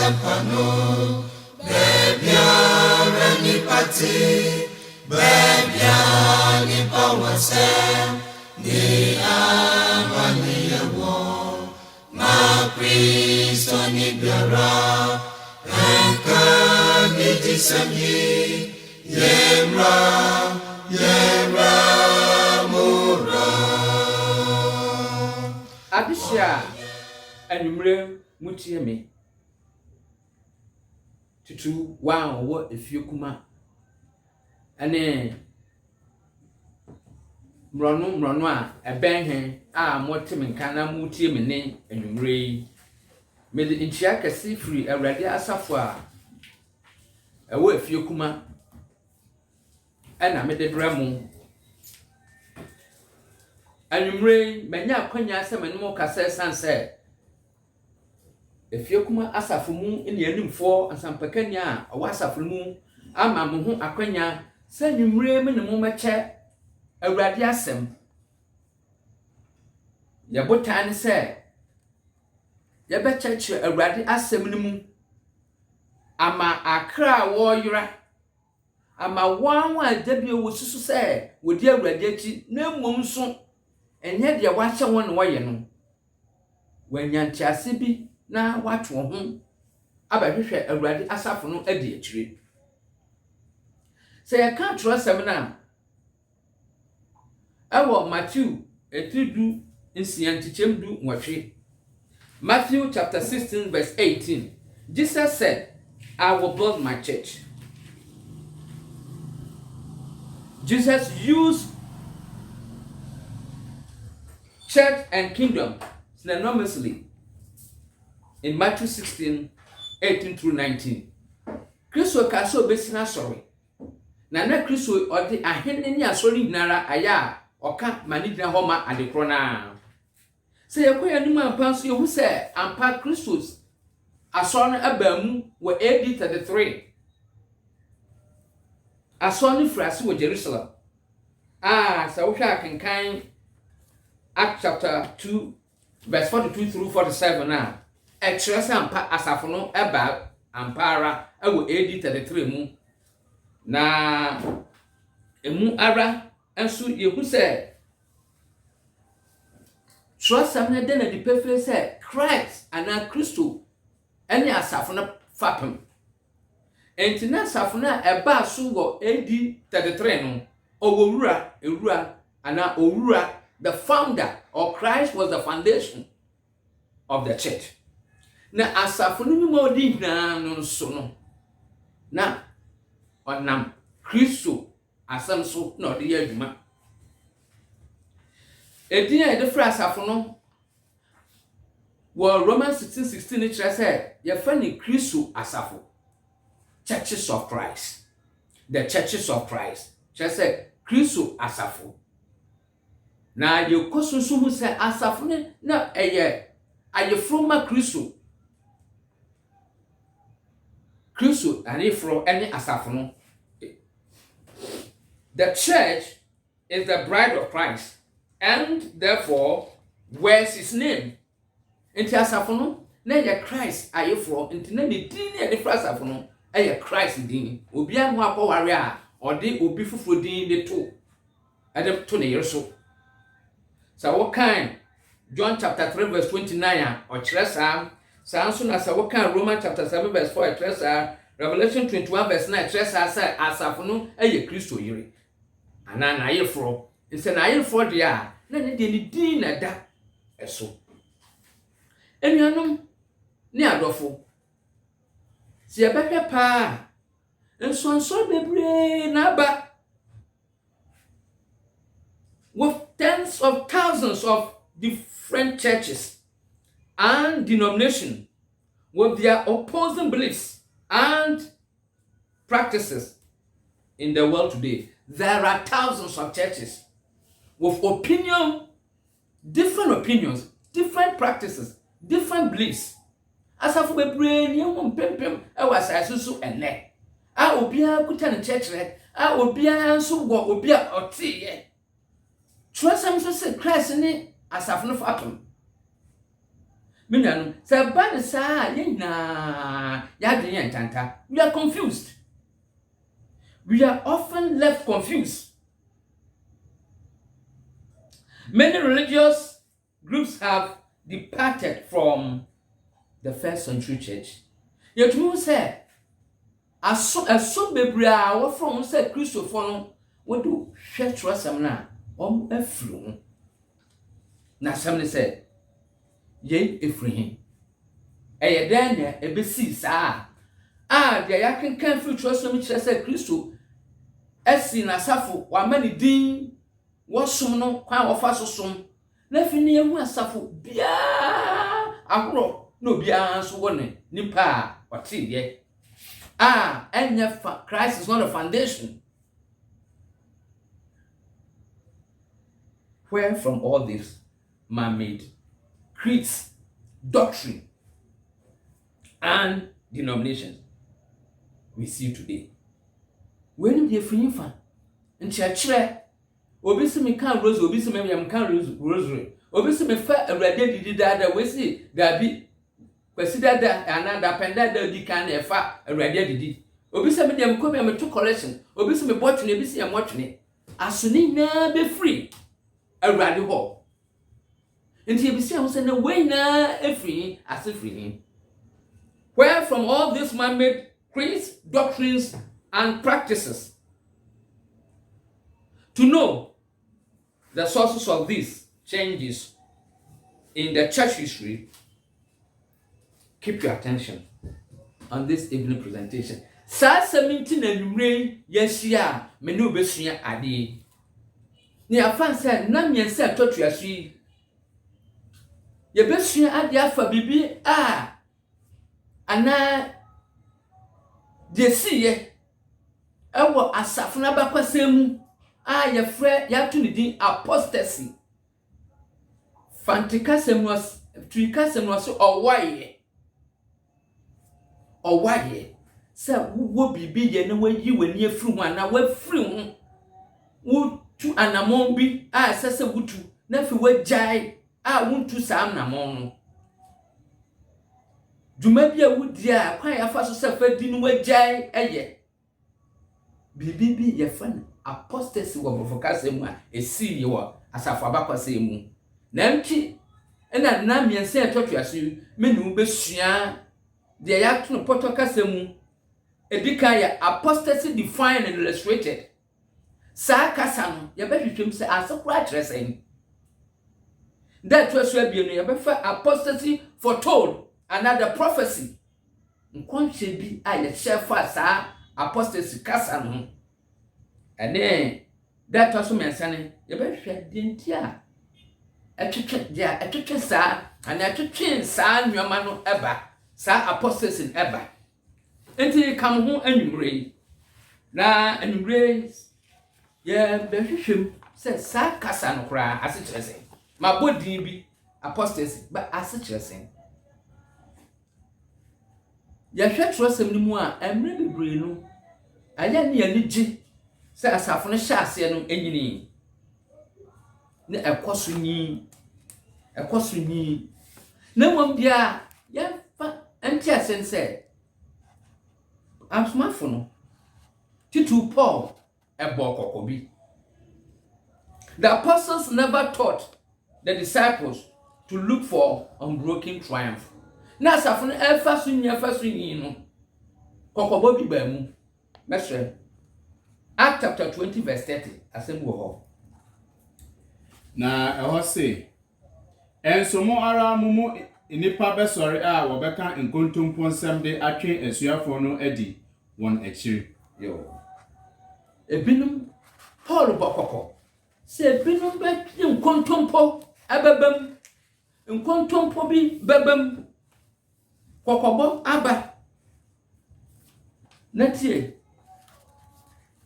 sempano bebia ni pati bebia ni pawase ni amani yawo ma Kristo ni biara enka ni disami yemra mura adisha anumre mutie me tutu wa wo efiekuma ane mrono a ebenhen a motem nka na mutie me ne anumre me de ntia kase free awrade asafo a ewo efiekuma ana me de dramo anumre manya akwanya asem ne mo kasa sanse efiekuma asafo mu ne animfo ansampakani a owa asafo mu ama mo ho akwanya sa anumre me ne mo meche awrade asem yabotan se yabecheche awrade asem ne mu ama akra wo yira ama wanwa dabi wosusu se wodi awrade achi na mmom so enye de wache won no ye no wanyantiase bi na watwo ho abahwehwe awrade asafo no adi akire se yaka tro semina awo Matthew etridu nsiantichem nwahwe Matthew chapter 16 verse 18 Jesus said, I will build my church. Jesus used church and kingdom synonymously in Matthew 16, 18 through 19. Kristo kaso besina sorry. Na Kristo odi ahene ni asori nara aya oka manidina homa adekro na. Se yakoya nima ampa so yehu se ampa Kristos asori abamu wo AD 33. Asori frase wo Jerusalem. Sa wo hwa kankan Acts chapter 2 verse 42 through 47 na extra ampa asafo no eba ampara ewo AD 33 mu na emu ara enso yehu se trusam na de na di pefe se Christ ana Kristo ene asafo na fapem entina asafo na eba so wo AD 33 no owura ewura ana owura the founder or Christ was the foundation of the church. Na asafo no mu odi na no so no na onam Kristo asam so na odi adwuma edin e de fra asafo no wo Romans 16:16 ni kire say ye fa ni Kristo asafo churches of Christ, the churches of Christ kire say Kristo asafo na ye kosunsu hu se asafo ne na eye ayefroma Kristo anifro any asafo no. The church is the bride of Christ and therefore wears his name. Enti asafo no na ye Christ ayefro enti na ne din na de fra asafo no eye Christ din. Obi an ho akoware a ode obi fufuro din de to ade to ne yeso. So what kind John chapter 3 verse 29 or Tresa, Samson as a kind Romans chapter 7 verse 4 Tresa, Revelation 21 verse 9 Tresa said Asafunu a Christo yiri. And an aye fro, it's an aye for the air, then it did a da eso. And you know, near dofo. See a better pa, and so be brain naba. With tens of thousands of different churches and denominations with their opposing beliefs and practices in the world today. There are thousands of churches with different opinions, different practices, different beliefs. As of the brain, you won't pim, I was so and neck. I will be a good church, I will be a so what will be a tea. Trust him to say Christ in it as I've no fathom. Minano, say, Ban, sir, yena, Yadrian Tanta. We are confused. We are often left confused. Many religious groups have departed from the first century church. Yet, you say, as so bebre a wo from say Christopher no wo do hwe trosam na afru na sam ne say ye efrihin eye dan na ebesi saa de yakenkan fru trosam kire say Christo esi na safo wa mani din wo som no kwa wo fa sosom na fini ehu asafo bia ahoro no bia so wo ne nipa a wate ye. And Christ is not a foundation. Where from all this man-made creeds, doctrine, and denominations we see today? When we are free fan, and church, obisi me can rose, obisi me am can rosary, obisi me fa a radiant did that we see that be. Consider that another pendant di can efa awrade didi obi se me dem ko me to collection obi se me botwe obi se am watwe asoni na be free awrade ho enti ebi se am se na we na free as free. Where from all these man-made creeds, doctrines, and practices? To know the sources of these changes in the church history, keep your attention on this evening presentation. Sa 17 anumre yesia me no besua ade. Ni afan say na miensa totuasu. Ye besua ade afa bibi ana de siye ewo asafo na bakwasemu ye frɛ ya to ne din apostasy. Fantika semwas tuika semwas owaye se wo bibi ye na wayi wani afiri ho ana wafiri ho wo tu anamon bi sese wutu na fi wajai wontu sa anamon no duma bi wudi kwan ya fa so se fa di no wajai bibi ye fa apostasy wo bofokase mu esi ye wo asafo abakwase mu na nti ena na miense etotuaso menu besua de ya tunu potokase mu edika ya apostasy defined and illustrated. Sa kasa no ye behwetwem se asokura kyeresen that was where be no ye befa apostasy foretold, another prophecy nkonhwe bi ye shefa sa apostasy kasa no ene that was mensane ye behwe dentia etwetwe sa ana etwetwe sa nwoma no eba sa apostasy eba enti kam ho anwumre na anwumre ye behwehwem se sa kasa no kra asekyeresen ma bodin bi apostasy ba asekyeresen ye hwetrosem ni mu emre bebre no aya ne ya nigi se asafo no hyase no enyini ne ekoso nyi na mom bia ye fa antia sense asmafo no titu Paul ebokokobi. The apostles never taught the disciples to look for unbroken triumph. Na asafo no efa sunyi no kokobo bi ba mu mesre Acts chapter 20 verse 30 asembu ho na eho se enso mo ara mumu inipa besori wo beka nkontompo nsem de atwe asuafo no adi won akiri yo ebinum Paul bokoko se ebinum be nkontompo ababam nkontompo bi babam kokobo aba natie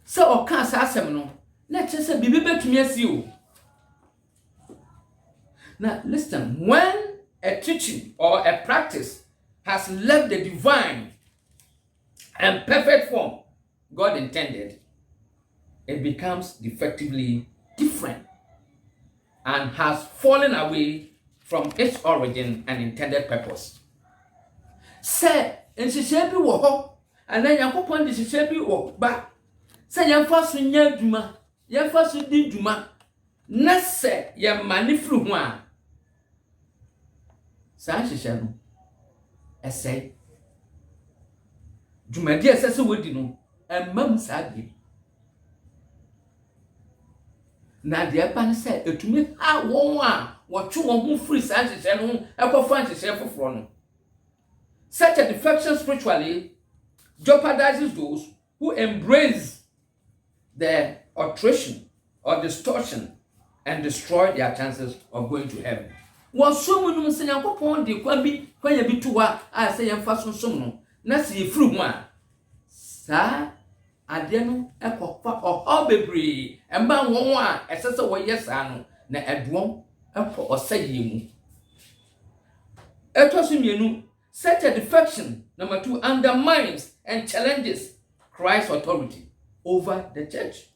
se oka asasem no na chese bibi betumi asi o. Now listen, when a teaching or a practice has left the divine and perfect form God intended, it becomes defectively different and has fallen away from its origin and intended purpose. Say, and she shall be wo, and then Yankopon de she shall be wo ba. Say yan first nya dwuma, yan first di dwuma. Na se ye manifru ho a. Sa hyehyɛ no. Ɛsɛ. Dwumadi ɛsɛ wodi no, ɛmam sa bi. Na de aba ne sɛ etumi a wɔn a wɔtwe wɔn ho free sa hyehyɛ no ɛkɔfa hyehyɛ foforo no. Such a defection spiritually jeopardizes those who embrace the alteration or distortion and destroy their chances of going to heaven. Wɔn so mu no sɛ Nyankopɔn de kwanya bi to hɔ a sɛ yɛmfa sonsom no na sɛ yɛfiri ho a saa ade no ɛkɔfa ɔhaw bebree ɛmba wɔn a ɛsɛ sɛ wɔyɛ saa no na ɛdoɔm ɛkɔ ɔsɛyɛ mu. Ɛtɔ so mmienu, such a defection, number 2, undermines and challenges Christ's authority over the church.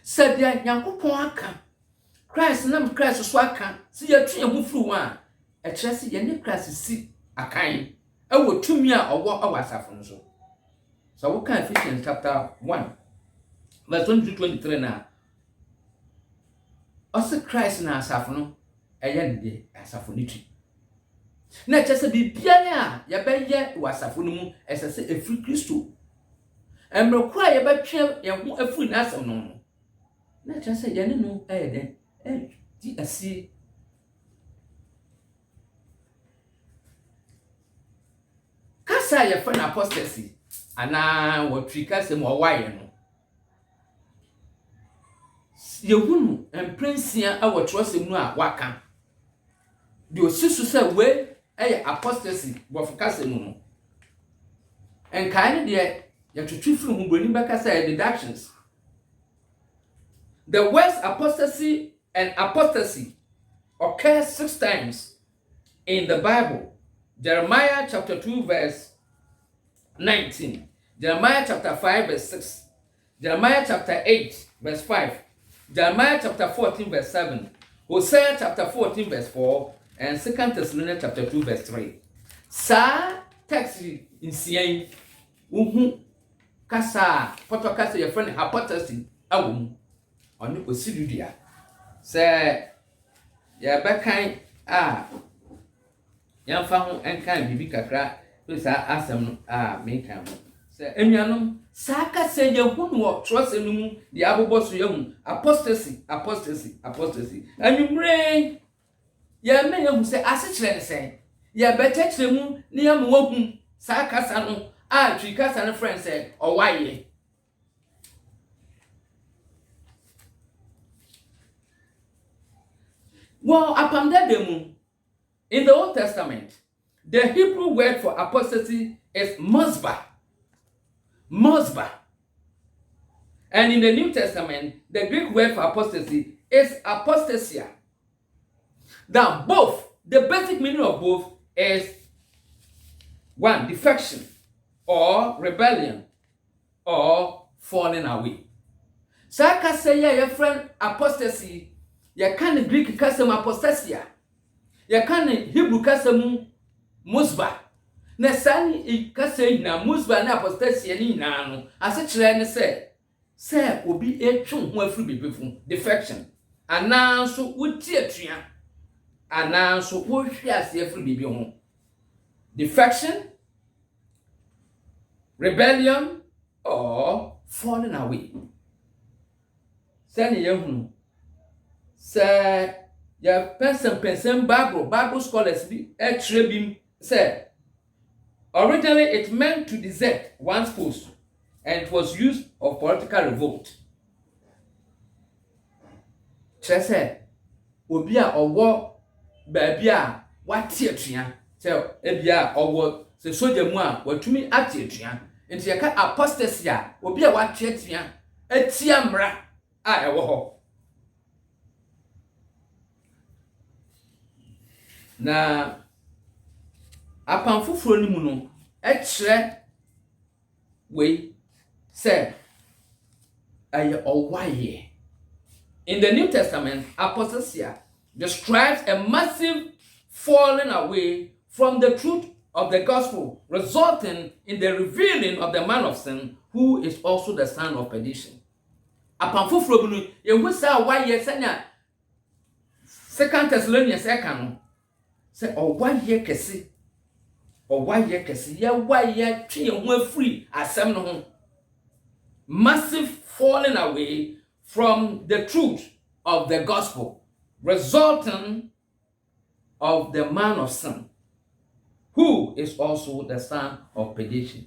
Said the Nyankopɔn aka Christ nam Christ so aka si yɛtwe yɛn ho firi wɔn a ɛkyerɛ sɛ yɛne Christ si akan ɛwɔ tumi a ɔwɔ asafo no so. So we can Ephesians chapter 1 verse 22-23 na ɔsɛ Christ na asafo no ɛyɛ ne de asafo ne twi. Na kyerɛ sɛ biribiara a yɛbɛyɛ wɔ asafo no mu ɛsɛ sɛ ɛfiri Kristo. Mmerɛ koro a yɛbɛtwe yɛn ho afiri n'asɛm no no. Na kyerɛ sɛ yɛne no ɛyɛ dɛn ɛdi asie. Kasa a yɛfrɛ no apostasy anaa wɔtwi kasa mu ɔwayɛ no. Yɛhunu mprɛnsia ɛwɔ Twerɛsɛm mu a waka. Deɛ osi so sɛ wei ɛyɛ apostasy bɔfo kasa mu no. Nkae no deɛ yɛtwitwi firi ho broni bɛka sɛ deductions. The words apostasy and apostasy occur 6 times in the Bible. Jeremiah chapter 2 verse 19, Jeremiah chapter 5 verse 6, Jeremiah chapter 8 verse 5, Jeremiah chapter 14 verse 7, Hosea chapter 14 verse 4, and 2 Thessalonians chapter 2 verse 3. Sa text in Sian uhu kasa poto kasa your friend apostasy awum oni osidudia sɛ yɛbɛkan a yɛmfa ho ɛnkan bibi kakra so saa asɛm no a menkan ho sɛ anuanom saa kasa yɛhu no wɔ Twerɛsɛm no mu de abobɔ so yɛhu apostasy anwummerɛ yɛmɛ yɛhu sɛ asekyerɛ ne sɛ yɛbɛkyɛkyerɛ mu ne yɛma wahu saa kasa no a twi kasa no frɛ sɛ ɔwayɛ. Well, apamdademu, in the Old Testament, the Hebrew word for apostasy is mosba. And in the New Testament, the Greek word for apostasy is apostasia. Now, both, the basic meaning of both is 1, defection, or rebellion, or falling away. Saka say your friend apostasy. Ya kan Greek kasa mu apostasia. Ya kan Hebrew kasa mu musba. Na sani kasa ina musba na apostasia ni ina no. Ase kyerɛ ne sɛ obi etwe ho afiri bebefu defection. Ananso wuti atua. Ananso wo hwe ase afiri bebe ho. Defection, rebellion, or falling away. Sani yehunu sɛ ya person Bible scholars bi ɛkyerɛ bim sɛ originally it meant to desert one's post and it was used of political revolt. Kyerɛ sɛ obi a ɔwɔ baabi a wate atua sɛ ebi a ɔwɔ sɛ soja mu a watumi ate atua nti yɛka apostasy a obi a wate atua atia mmara a ɛwɔ hɔ. Na apan foforo ni mu no ɛkyerɛ wei sɛ ɛyɛ ɔwayɛ. In the New Testament, apostasia describes a massive falling away from the truth of the gospel, resulting in the revealing of the man of sin, who is also the son of perdition. Upon fulfillment, you will say, why yes, and 2 Thessalonians second say, oh, 1 year kesi, or 1 year kesi, yeah, 1 year tree and one free as some home. Massive falling away from the truth of the gospel, resulting of the man of sin, who is also the son of perdition.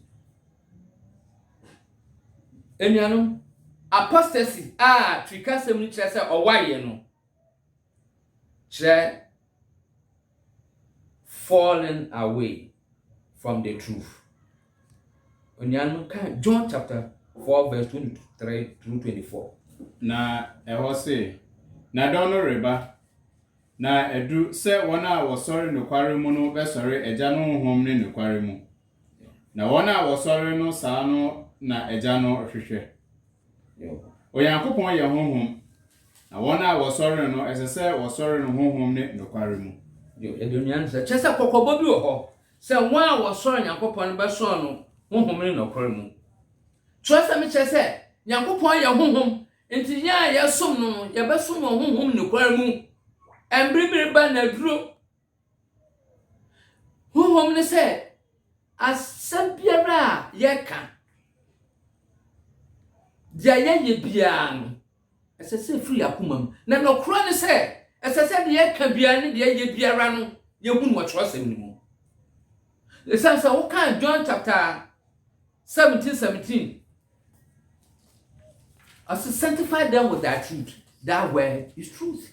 Enyano apostasy trika semni kire se owaye no kire falling away from the truth. Enyano kan John chapter 4 verse 23 through 24. Na ɛhɔ se na dɔn no reba na edu sɛ wɔn a wɔsɔre nokware mu no bɛsɔre agya no honhom ne nokware mu. Na wɔn a wɔsɔre no saa no na agya no hwehwɛ. Onyankopɔn yɛ honhom. Na wɔn a wɔsɔre no ɛsɛ sɛ wɔsɔre no honhom ne nokware mu. Edunyam sɛ kyɛ kokɔbɔ bi wɔ hɔ. Sɛ wɔn a wɔsɔre Nyankopɔn bɛsɔre no honhom ne nokware mu. Kyerɛ sɛ me kyerɛ sɛ Nyankopɔn yɛ honhom. Nti ya yɛsom no yɛbɛsom no honhom ne nokware mu. Embribiri ba na duro. Honhom ne sɛ asɛm biara yɛka dia yɛyɛ biara no ɛsɛ sɛ firi akoma mu. Na nokora ne sɛ ɛsɛ sɛ de yɛka biara ne de yɛyɛ biara no yɛhu no wɔtwerɛ sɛm ne mu. Ɛsɛ sɛ woka John chapter 17:17 as to sanctify them with thy truth. That word is truth.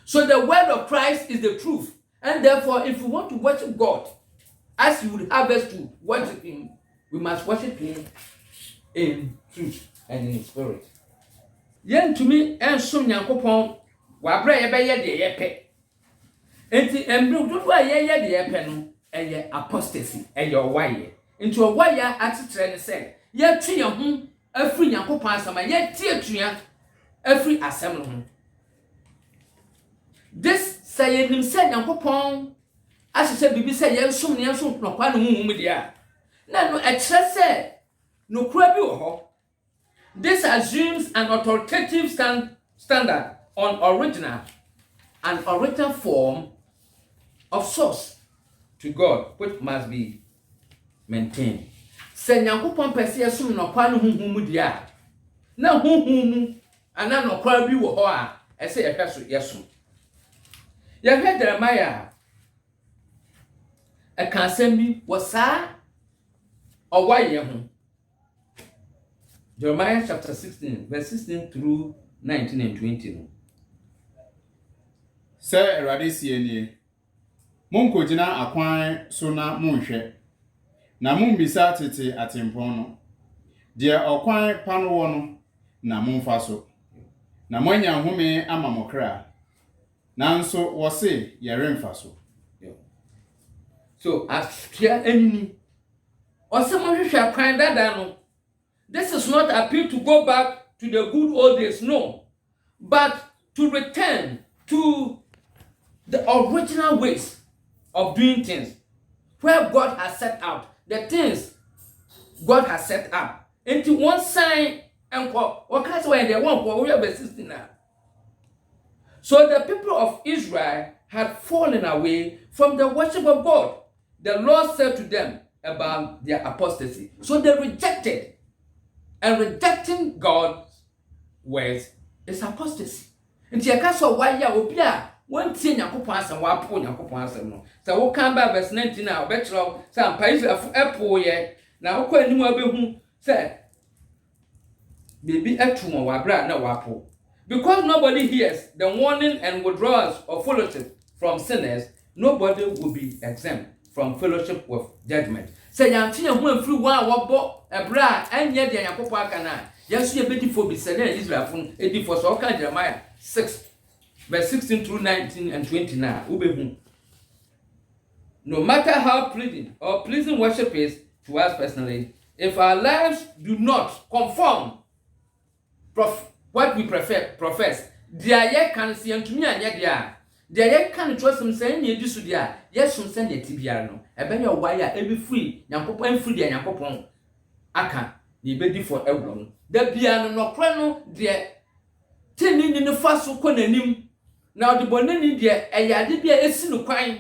So the word of Christ is the truth. And therefore, if we want to worship God, as you would have us to worship him, we must worship him in truth and in spirit. Yen to me and some Yankopon, wabra yebeye de yepe. Enti embru do ye de yepe no, eye apostasy, eye owaye. Into a wire atitre ne say, ye twe ye ho afri Yankopon asama, ye tie atua afri asem no ho. This say nim say Nyankopon asese bibi say yensom ne yensom nokwa ne huhum dia na no ekire say nokura bi wo ho. This assumes an authoritative standard on an original form of source to God, which must be maintained. Say Nyankopon pese yensom nokwa ne huhum dia na huhum ana nokwa bi wo ho a ese yehwe so yesom. Yahweh Jeremiah a kansembi was owaye ho. Jeremiah chapter 16 verse 16 through 19 and 20. Sɛ Awurade sie nie. Monkogina akwan so na monhwɛ. Na mombisa tete atempɔn no. Die ɔkwan pa no wɔ no na momfa so. Na moanya home ama mokra. Nanso wose yeremfa so. So afia enini osemo hwehwe kwan dada no. This is not appeal to go back to the good old days, no, but to return to the original ways of doing things where God has set out the things God has set up into one sign and what kind of they want for we are persisting now. So the people of Israel had fallen away from the worship of God. The Lord said to them about their apostasy. So they rejected. And rejecting God's words is apostasy. And you can't so why ya obia one thing Yakupon and Wapo Yakupon no. So we come back verse 19 now. Betro some Paris of Apple ye. Now quite new who said baby Etumo Wabra no Wapo. Because nobody hears the warning and withdrawals of fellowship from sinners, nobody will be exempt from fellowship with judgment. Say Yantia who free one wabo a bra and yet the Yakopakana. Yes, you betty for be said Israel from 84 so Jeremiah 6 verse 16 through 19 and 29. Ube. No matter how pleasing worship is to us personally, if our lives do not conform what we profess, dia ye kan se yantumi anya dia ye kan trosem se ne edi so dia yesum se ne tibiara no ebe ye why a ebi free Nyankopon free dia Nyankopon aka ni bedi for ewo no da bia no nokre no de teni ni fa so kɔ nanim na ode bonani de eyade bia esi no kwan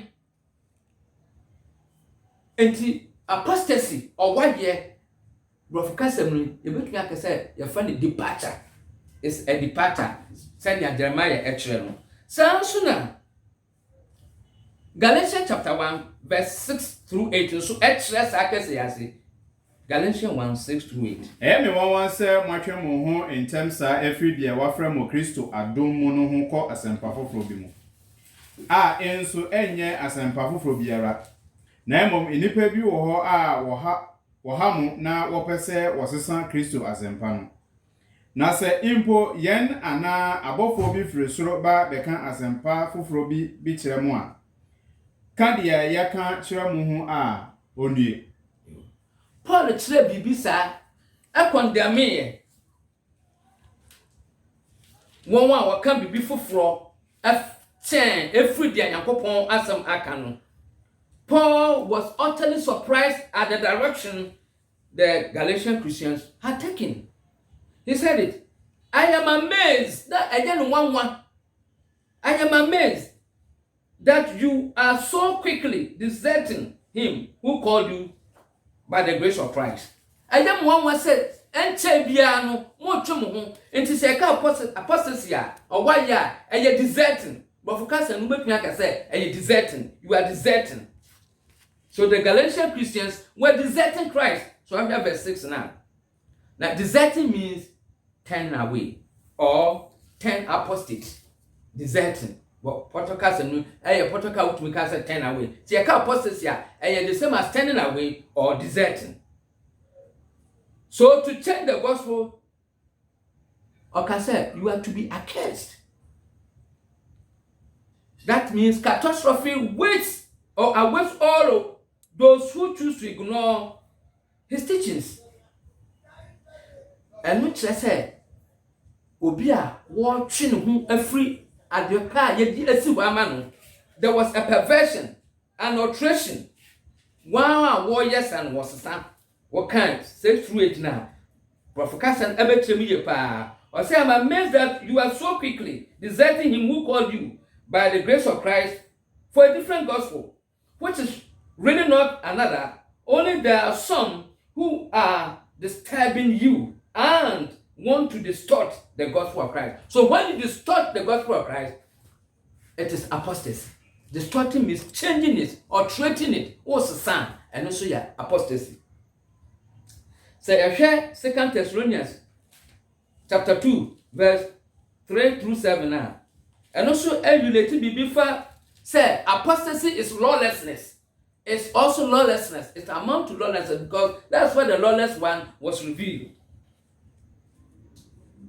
enti apostasy ɔwadeɛ brofukasem no ebetumi akase ya fa ne departure is a departure send ya Jeremiah ekire no sanso na Galatians chapter 1 verse 6 through 8 so ekire sa akase ya se Galatians 1 6 through 8 me wan sɛ mwatwe mo ho ntem sa afri bia wafra mo Kristo adom mu no ho kɔ asempa foforo bi mu a enso enye asempa foforo biara na emom inipa bi wɔ hɔ a wɔ ha mo na wɔpɛsɛ wɔsesa Kristo asempa no na sɛ impo yen ana abɔfo bi firi soro ba bɛka asempa foforo bi kyerɛ mo a ka dia yɛka kyerɛ mo ho a onue Paul kyerɛ bibi sa akondame ye wɔn a wɔka bibi foforo aften efiri dia Nyankopɔn asem aka no. Paul was utterly surprised at the direction the Galatian Christians had taken. He said it. I am amazed that I am amazed that you are so quickly deserting him who called you by the grace of Christ. I am one said, "Enche bia no mo twa mo ho enti se ka apostasy or why ya e deserting." But for case no betumi aka say e deserting. You are deserting. So the Galatian Christians were deserting Christ. So I'm here verse 6 now. Now deserting means turn away or turn apostate. Deserting. But Portugal and Portugal to make turn away. See a apostasy the same as turning away or deserting. So to change the gospel, okay, you are to be accursed. That means catastrophe waits or awaits all those who choose to ignore his teachings. And which I said, Obia, watching whom a free at your car, there was a perversion, an alteration. Wow, warriors and was a son. What kind? Say through it now. Prophet Cassan Ebetremi pa. Or say, I'm amazed that you are so quickly deserting him who called you by the grace of Christ for a different gospel, which is really not another, only there are some who are disturbing you and want to distort the gospel of Christ. So when you distort the gospel of Christ, it is apostasy. Distorting means changing it or treating it. What's the sign? And also apostasy. So I share 2 Thessalonians chapter 2, verse 3 through 7 now. And also emulated before say apostasy is lawlessness. It's also lawlessness. It's amount to lawlessness because that's where the lawless one was revealed.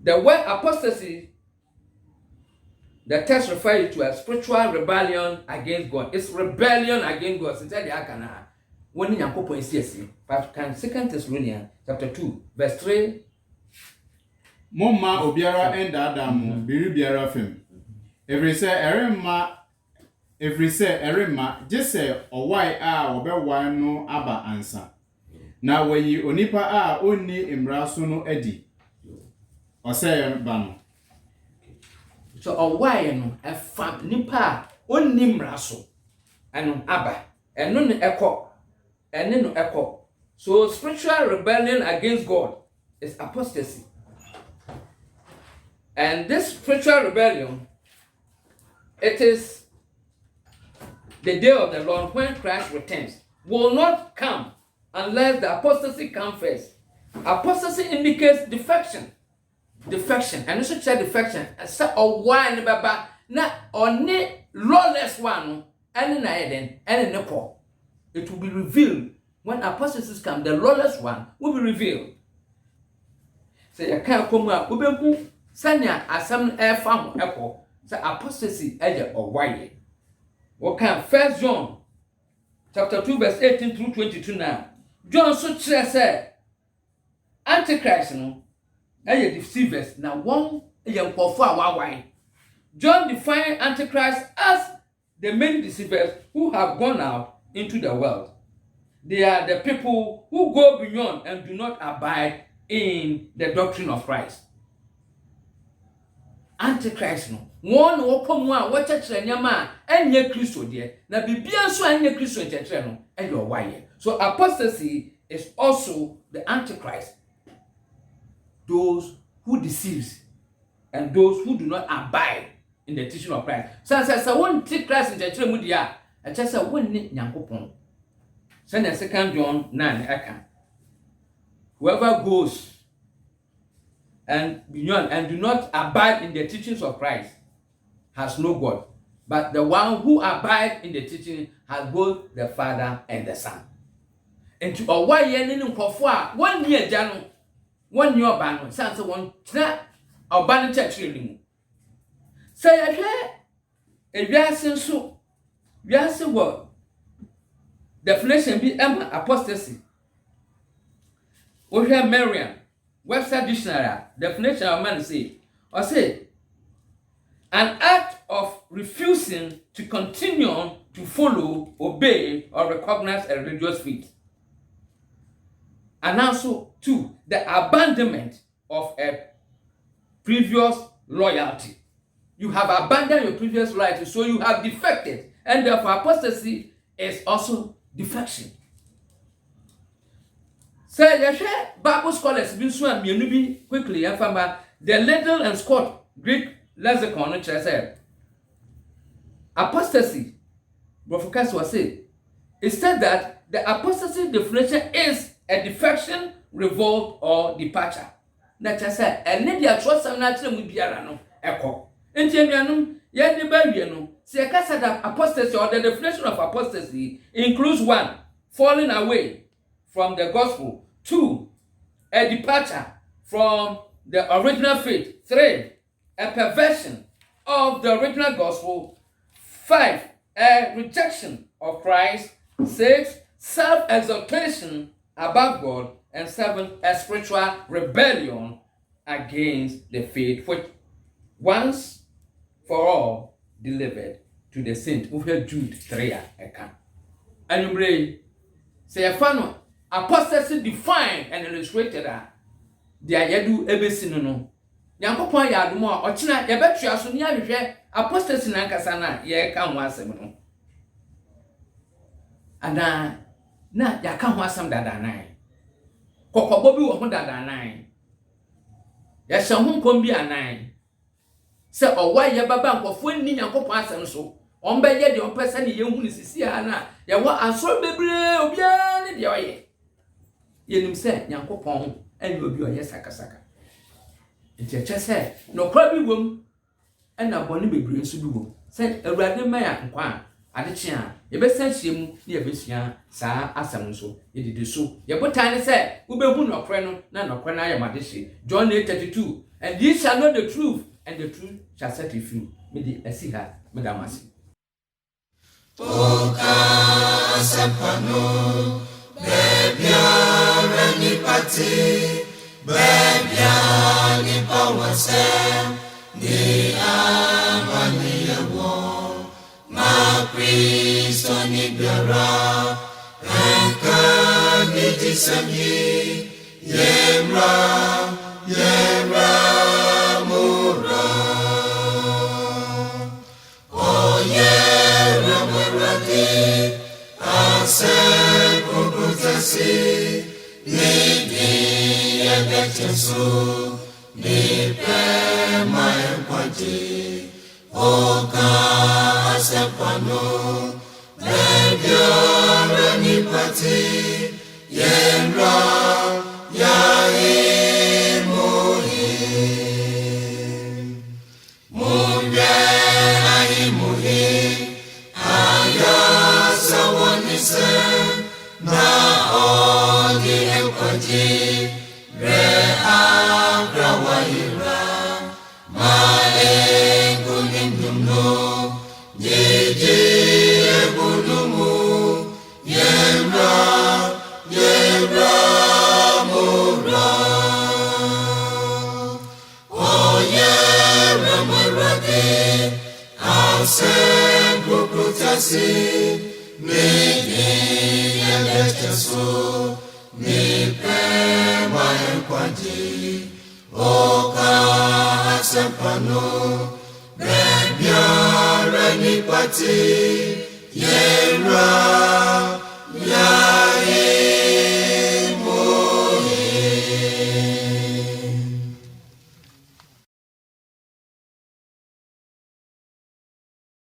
The word apostasy, the text refers to a spiritual rebellion against God. It's rebellion against God. It's the akana. When you go point CSC, but can 2 Thessalonians chapter 2, verse 3. Moma obiara enda adamu biri biara fem. Every say erema jese owai a obewai no aba ansa. Na wayi onipa a onni imra so no adi. Ose ba no. So owai no efam nipa onni imra so anu aba. Eno no ekọ. Ene no ekọ. So spiritual rebellion against God is apostasy. And this spiritual rebellion, it is the day of the Lord when Christ returns, will not come unless the apostasy comes first. Apostasy indicates defection. Defection. And also check defection. Say or one baba na only lawless one and then it will be revealed when apostacies come. The lawless one will be revealed. So you can't come up. Sanya asam fam echo say apostasy eje owaye. What can 1 John chapter 2 verse 18 through 22 now. John so clear say antichrist no eje deceivers na one eje nkofo awawai John defined Antichrist as the many deceivers who have gone out into the world. They are the people who go beyond and do not abide in the doctrine of Christ. Antichrist no one wo komu a wo chechre nyama enye Kristo de na bibia so enye Kristo chechre no enye owaye. So apostasy is also the Antichrist, those who deceives and those who do not abide in the teaching of Christ. So one take Christ in chechre mu dia a chese one ni nyankopon. Send 2 John 9 eka. Whoever goes and beyond and do not abide in the teachings of Christ has no God, but the one who abides in the teaching has both the Father and the Son. And to away any nkofo 1 year jano 1 year ban sense one tna oban church mu say ahwe ewiase so wiase wo definition bi apostasy we hear Merriam Webster Dictionary definition of man say an act of refusing to continue to follow, obey, or recognize a religious faith. And also, 2, the abandonment of a previous loyalty. You have abandoned your previous loyalty, so you have defected, and therefore apostasy is also defection. So, Bible scholars been so and quickly the Liddell and Scott Greek lexicon which I said apostasy. Professor was said. It said that the apostasy definition is a defection, revolt, or departure. That I said, and maybe I trust some natural with Biarano echo. And Tianum, yet the Babiano, say that apostasy or the definition of apostasy includes 1, falling away from the gospel, 2, a departure from the original faith, 3, a perversion of the original gospel, 5, a rejection of Christ, 6, self-exaltation above God, and 7, a spiritual rebellion against the faith which once for all delivered to the saint. We heard Jude 3 and you bring say a fan apostasy defined and illustrated the ayadu ebesinu no nyankopon ya adom a ochina ye betua so ne ahwehwe apostasy na nkasa na ye ka ho asem no ana na ya ka ho asem dada nan kokobo bi wo ho dada nan ya hye ho nkom bi anan se owa ye baba nkofo ni nyankopon asem so on be ye de on pesa ne ye hu ne sisi na ye wo asoro bebre obia ne de oye yenim se nyankopon ene obi oye sakasaka ntia se no kwa bi wom ena bone bebre nso bi wom se awurade ma ya nkwa ade kye a ye besa hye mu ne ye besua saa asam nso ye dide so ye botan ne se wo behu no kre no na no kre na ya made hye John 8:32 and ye shall know the truth and the truth shall set you free me di asiha me da masi Oka sapano Bebia ni pati Bebia ni pawase Ni amani yawo Ma Kristo ni biara Enka ni disami Yemra mura O yemra murati Ase kukutasi Nidi yagechesu Nipe mayempati Oka asepano Nebya renipati Yenra yaimuhi Munge aimuhi Ayasawanise Na odi enkwaji Re agrawahira Maengu nindumno Jiji ebunumu Yemra mura O yemra murati Echeso nipe mayenkwaji Oka sempano Rebiara nipati Yemra